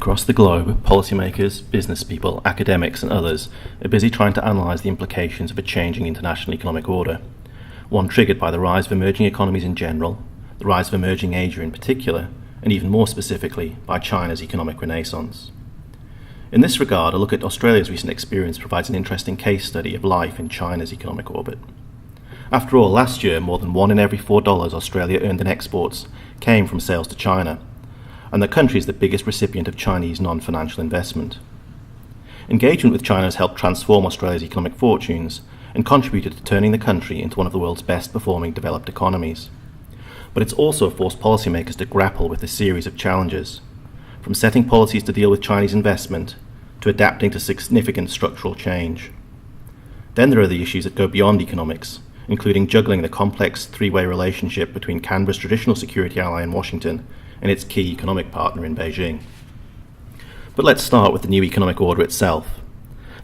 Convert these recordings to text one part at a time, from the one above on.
Across the globe, policymakers, business people, academics and others are busy trying to analyse the implications of a changing international economic order, one triggered by the rise of emerging economies in general, the rise of emerging Asia in particular, and even more specifically by China's economic renaissance. In this regard, a look at Australia's recent experience provides an interesting case study of life in China's economic orbit. After all, last year more than 1 in every $4 Australia earned in exports came from sales to China, and the country is the biggest recipient of Chinese non-financial investment. Engagement with China has helped transform Australia's economic fortunes and contributed to turning the country into one of the world's best performing developed economies. But it's also forced policymakers to grapple with a series of challenges, from setting policies to deal with Chinese investment to adapting to significant structural change. Then there are the issues that go beyond economics, including juggling the complex three-way relationship between Canberra's traditional security ally in Washington and its key economic partner in Beijing. But let's start with the new economic order itself.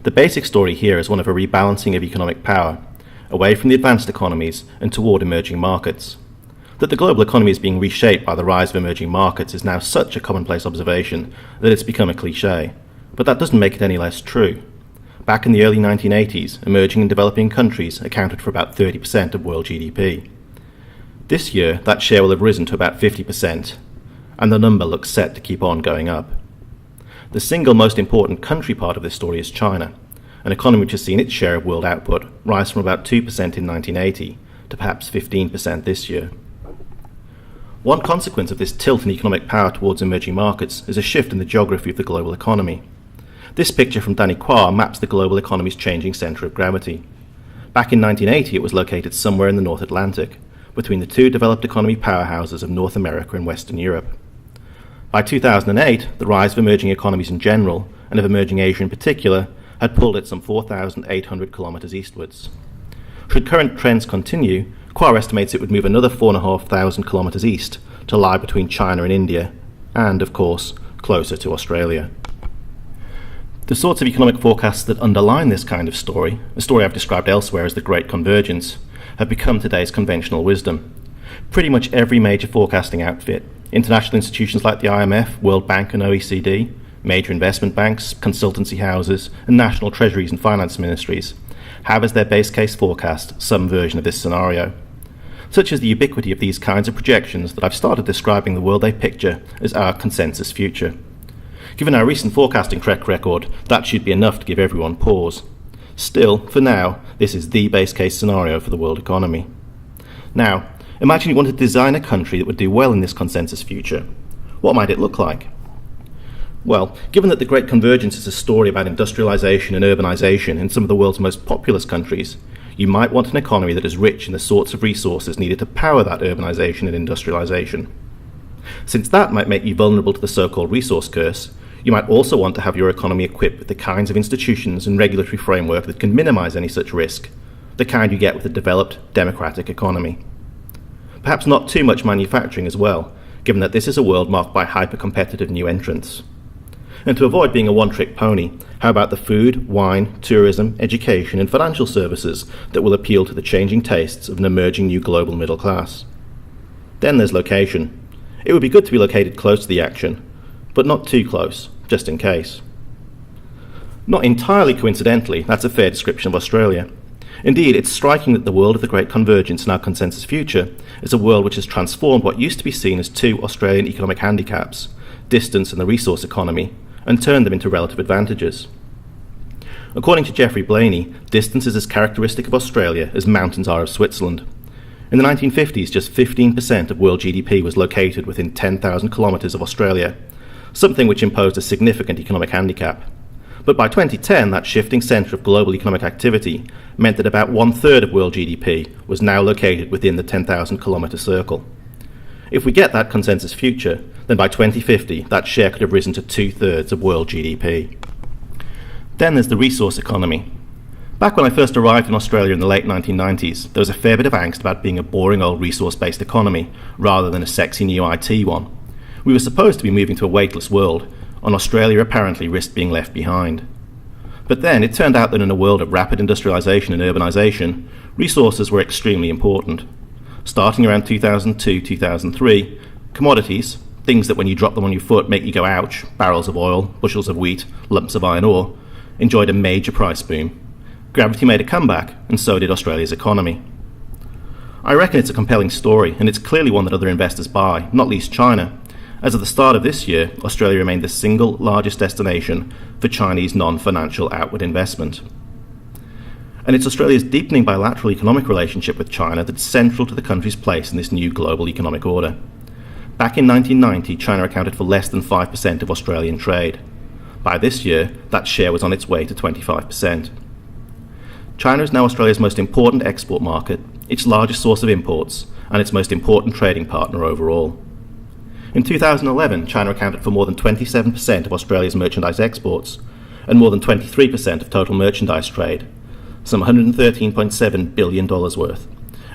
The basic story here is one of a rebalancing of economic power, away from the advanced economies and toward emerging markets. That the global economy is being reshaped by the rise of emerging markets is now such a commonplace observation that it's become a cliché, but that doesn't make it any less true. Back in the early 1980s, emerging and developing countries accounted for about 30% of world GDP. This year, that share will have risen to about 50%, and the number looks set to keep on going up. The single most important country part of this story is China, an economy which has seen its share of world output rise from about 2% in 1980 to perhaps 15% this year. One consequence of this tilt in economic power towards emerging markets is a shift in the geography of the global economy. This picture from Danny Quah maps the global economy's changing centre of gravity. Back in 1980, it was located somewhere in the North Atlantic, between the two developed economy powerhouses of North America and Western Europe. By 2008, the rise of emerging economies in general, and of emerging Asia in particular, had pulled it some 4,800 kilometres eastwards. Should current trends continue, Quah estimates it would move another 4,500 kilometres east to lie between China and India, and, of course, closer to Australia. The sorts of economic forecasts that underline this kind of story, a story I've described elsewhere as the Great Convergence, have become today's conventional wisdom. Pretty much every major forecasting outfit, international institutions like the IMF, World Bank and OECD, major investment banks, consultancy houses, and national treasuries and finance ministries, have as their base case forecast some version of this scenario. Such is the ubiquity of these kinds of projections that I've started describing the world they picture as our consensus future. Given our recent forecasting track record, that should be enough to give everyone pause. Still, for now, this is the base case scenario for the world economy. Now, imagine you wanted to design a country that would do well in this consensus future. What might it look like? Well, given that the Great Convergence is a story about industrialization and urbanization in some of the world's most populous countries, you might want an economy that is rich in the sorts of resources needed to power that urbanization and industrialization. Since that might make you vulnerable to the so-called resource curse, you might also want to have your economy equipped with the kinds of institutions and regulatory framework that can minimize any such risk, the kind you get with a developed, democratic economy. Perhaps not too much manufacturing as well, given that this is a world marked by hyper-competitive new entrants. And to avoid being a one-trick pony, how about the food, wine, tourism, education and financial services that will appeal to the changing tastes of an emerging new global middle class? Then there's location. It would be good to be located close to the action, but not too close, just in case. Not entirely coincidentally, that's a fair description of Australia. Indeed, it's striking that the world of the Great Convergence and our consensus future is a world which has transformed what used to be seen as two Australian economic handicaps, distance and the resource economy, and turned them into relative advantages. According to Geoffrey Blaney, distance is as characteristic of Australia as mountains are of Switzerland. In the 1950s, just 15% of world GDP was located within 10,000 kilometres of Australia, something which imposed a significant economic handicap. But by 2010, that shifting centre of global economic activity meant that about 1/3 of world GDP was now located within the 10,000 kilometre circle. If we get that consensus future, then by 2050, that share could have risen to 2/3 of world GDP. Then there's the resource economy. Back when I first arrived in Australia in the late 1990s, there was a fair bit of angst about being a boring old resource-based economy rather than a sexy new IT one. We were supposed to be moving to a waitless world, and Australia apparently risked being left behind. But then it turned out that in a world of rapid industrialisation and urbanisation, resources were extremely important. Starting around 2002-2003, commodities, things that when you drop them on your foot make you go ouch, barrels of oil, bushels of wheat, lumps of iron ore, enjoyed a major price boom. Gravity made a comeback, and so did Australia's economy. I reckon it's a compelling story, and it's clearly one that other investors buy, not least China. As of the start of this year, Australia remained the single largest destination for Chinese non-financial outward investment. And it's Australia's deepening bilateral economic relationship with China that's central to the country's place in this new global economic order. Back in 1990, China accounted for less than 5% of Australian trade. By this year, that share was on its way to 25%. China is now Australia's most important export market, its largest source of imports, and its most important trading partner overall. In 2011, China accounted for more than 27% of Australia's merchandise exports, and more than 23% of total merchandise trade, some $113.7 billion worth,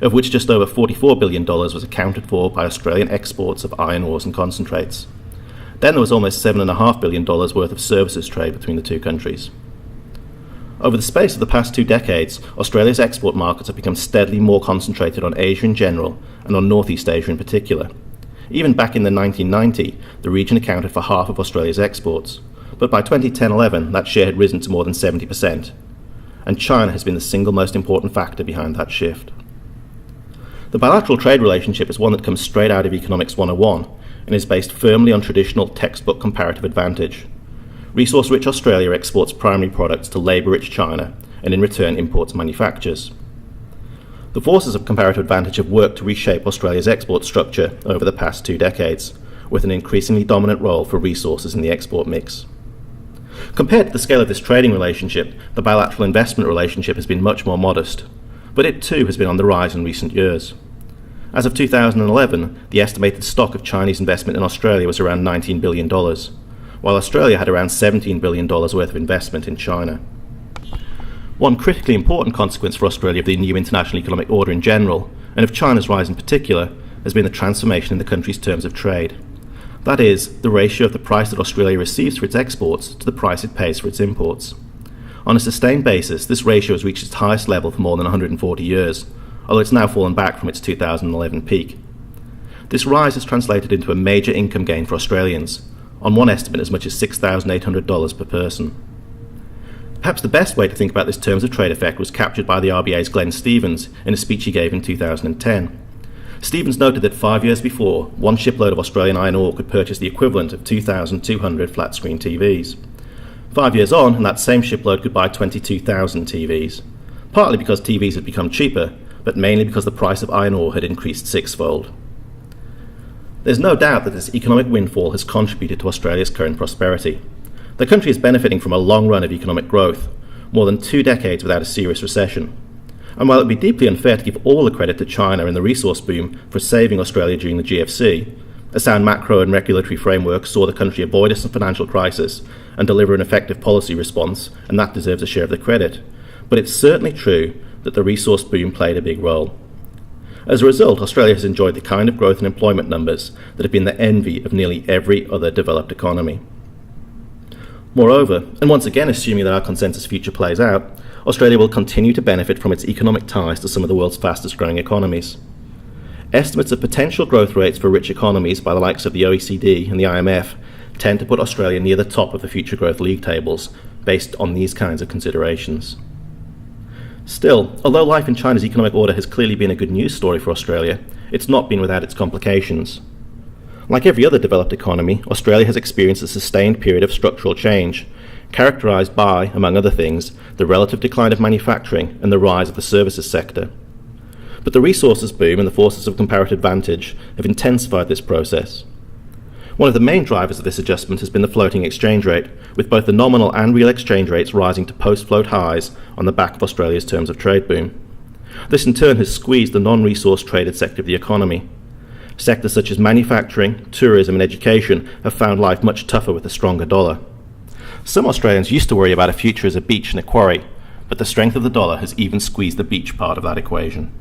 of which just over $44 billion was accounted for by Australian exports of iron ores and concentrates. Then there was almost $7.5 billion worth of services trade between the two countries. Over the space of the past 2 decades, Australia's export markets have become steadily more concentrated on Asia in general and on Northeast Asia in particular. Even back in the 1990s, the region accounted for half of Australia's exports, but by 2010-11 that share had risen to more than 70%, and China has been the single most important factor behind that shift. The bilateral trade relationship is one that comes straight out of Economics 101 and is based firmly on traditional textbook comparative advantage. Resource-rich Australia exports primary products to labour-rich China and in return imports manufactures. The forces of comparative advantage have worked to reshape Australia's export structure over the past 2 decades, with an increasingly dominant role for resources in the export mix. Compared to the scale of this trading relationship, the bilateral investment relationship has been much more modest, but it too has been on the rise in recent years. As of 2011, the estimated stock of Chinese investment in Australia was around $19 billion, while Australia had around $17 billion worth of investment in China. One critically important consequence for Australia of the new international economic order in general, and of China's rise in particular, has been the transformation in the country's terms of trade. That is, the ratio of the price that Australia receives for its exports to the price it pays for its imports. On a sustained basis, this ratio has reached its highest level for more than 140 years, although it's now fallen back from its 2011 peak. This rise has translated into a major income gain for Australians, on one estimate as much as $6,800 per person. Perhaps the best way to think about this terms of trade effect was captured by the RBA's Glenn Stevens in a speech he gave in 2010. Stevens noted that 5 years before, one shipload of Australian iron ore could purchase the equivalent of 2,200 flat-screen TVs. 5 years on, and that same shipload could buy 22,000 TVs, partly because TVs had become cheaper, but mainly because the price of iron ore had increased 6-fold. There's no doubt that this economic windfall has contributed to Australia's current prosperity. The country is benefiting from a long run of economic growth, more than 2 decades without a serious recession. And while it would be deeply unfair to give all the credit to China and the resource boom for saving Australia during the GFC, a sound macro and regulatory framework saw the country avoid a financial crisis and deliver an effective policy response, and that deserves a share of the credit. But it's certainly true that the resource boom played a big role. As a result, Australia has enjoyed the kind of growth in employment numbers that have been the envy of nearly every other developed economy. Moreover, and once again assuming that our consensus future plays out, Australia will continue to benefit from its economic ties to some of the world's fastest growing economies. Estimates of potential growth rates for rich economies by the likes of the OECD and the IMF tend to put Australia near the top of the future growth league tables based on these kinds of considerations. Still, although life in China's economic order has clearly been a good news story for Australia, it's not been without its complications. Like every other developed economy, Australia has experienced a sustained period of structural change, characterised by, among other things, the relative decline of manufacturing and the rise of the services sector. But the resources boom and the forces of comparative advantage have intensified this process. One of the main drivers of this adjustment has been the floating exchange rate, with both the nominal and real exchange rates rising to post-float highs on the back of Australia's terms of trade boom. This in turn has squeezed the non-resource traded sector of the economy. Sectors such as manufacturing, tourism and education have found life much tougher with a stronger dollar. Some Australians used to worry about a future as a beach and a quarry, but the strength of the dollar has even squeezed the beach part of that equation.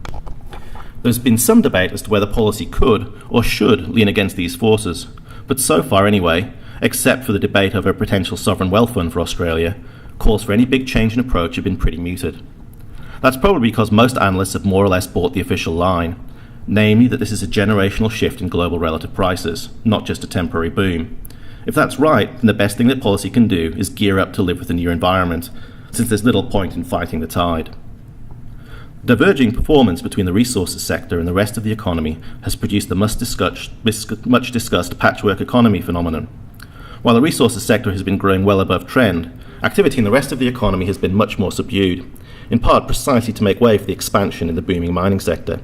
There's been some debate as to whether policy could or should lean against these forces, but so far anyway, except for the debate over a potential sovereign wealth fund for Australia, calls for any big change in approach have been pretty muted. That's probably because most analysts have more or less bought the official line. namely that this is a generational shift in global relative prices, not just a temporary boom. If that's right, then the best thing that policy can do is gear up to live with the new environment, since there's little point in fighting the tide. Diverging performance between the resources sector and the rest of the economy has produced the much discussed patchwork economy phenomenon. While the resources sector has been growing well above trend, activity in the rest of the economy has been much more subdued, in part precisely to make way for the expansion in the booming mining sector.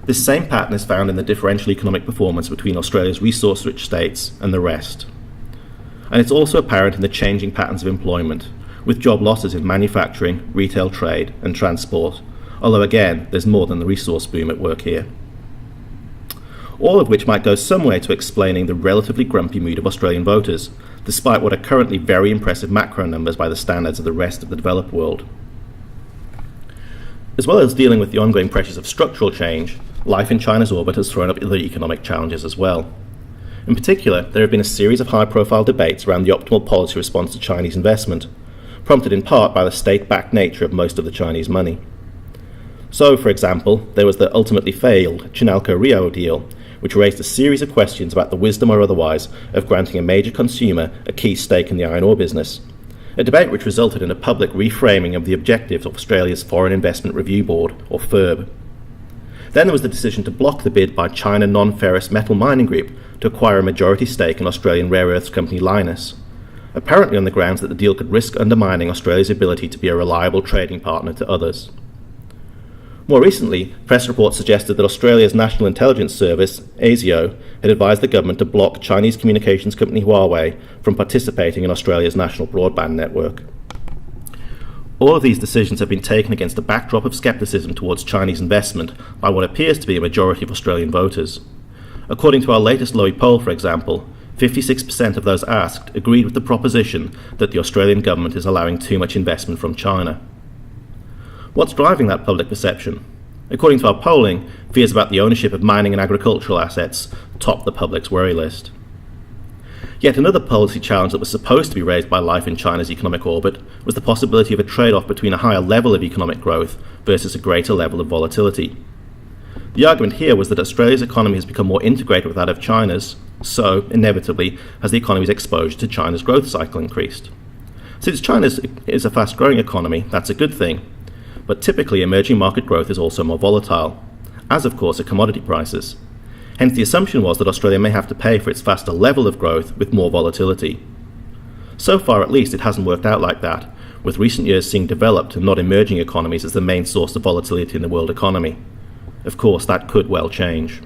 This same pattern is found in the differential economic performance between Australia's resource-rich states and the rest. And it's also apparent in the changing patterns of employment, with job losses in manufacturing, retail trade and transport, although again, there's more than the resource boom at work here. All of which might go some way to explaining the relatively grumpy mood of Australian voters, despite what are currently very impressive macro numbers by the standards of the rest of the developed world. As well as dealing with the ongoing pressures of structural change, life in China's orbit has thrown up other economic challenges as well. In particular, there have been a series of high-profile debates around the optimal policy response to Chinese investment, prompted in part by the state-backed nature of most of the Chinese money. So, for example, there was the ultimately failed Chinalco-Rio deal, which raised a series of questions about the wisdom or otherwise of granting a major consumer a key stake in the iron ore business, a debate which resulted in a public reframing of the objectives of Australia's Foreign Investment Review Board, or FIRB. Then there was the decision to block the bid by China Non-Ferrous Metal Mining Group to acquire a majority stake in Australian rare earths company Lynas, apparently on the grounds that the deal could risk undermining Australia's ability to be a reliable trading partner to others. More recently, press reports suggested that Australia's National Intelligence Service, ASIO, had advised the government to block Chinese communications company Huawei from participating in Australia's national broadband network. All of these decisions have been taken against a backdrop of scepticism towards Chinese investment by what appears to be a majority of Australian voters. According to our latest Lowy poll, for example, 56% of those asked agreed with the proposition that the Australian government is allowing too much investment from China. What's driving that public perception? According to our polling, fears about the ownership of mining and agricultural assets top the public's worry list. Yet another policy challenge that was supposed to be raised by life in China's economic orbit was the possibility of a trade-off between a higher level of economic growth versus a greater level of volatility. The argument here was that Australia's economy has become more integrated with that of China's, so, inevitably, has the economy's exposure to China's growth cycle increased. Since China is a fast-growing economy, that's a good thing, but typically emerging market growth is also more volatile, as of course are commodity prices. Hence the assumption was that Australia may have to pay for its faster level of growth with more volatility. So far at least it hasn't worked out like that, with recent years seeing developed and not emerging economies as the main source of volatility in the world economy. Of course, that could well change.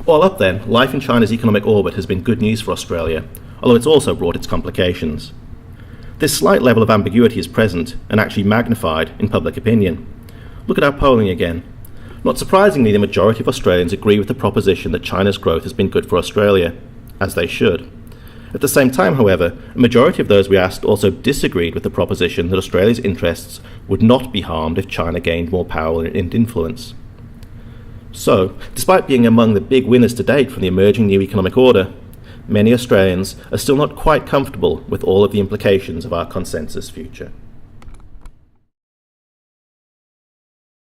All up then, life in China's economic orbit has been good news for Australia, although it's also brought its complications. This slight level of ambiguity is present and actually magnified in public opinion. Look at our polling again. Not surprisingly, the majority of Australians agree with the proposition that China's growth has been good for Australia, as they should. At the same time, however, a majority of those we asked also disagreed with the proposition that Australia's interests would not be harmed if China gained more power and influence. So, despite being among the big winners to date from the emerging new economic order, many Australians are still not quite comfortable with all of the implications of our consensus future.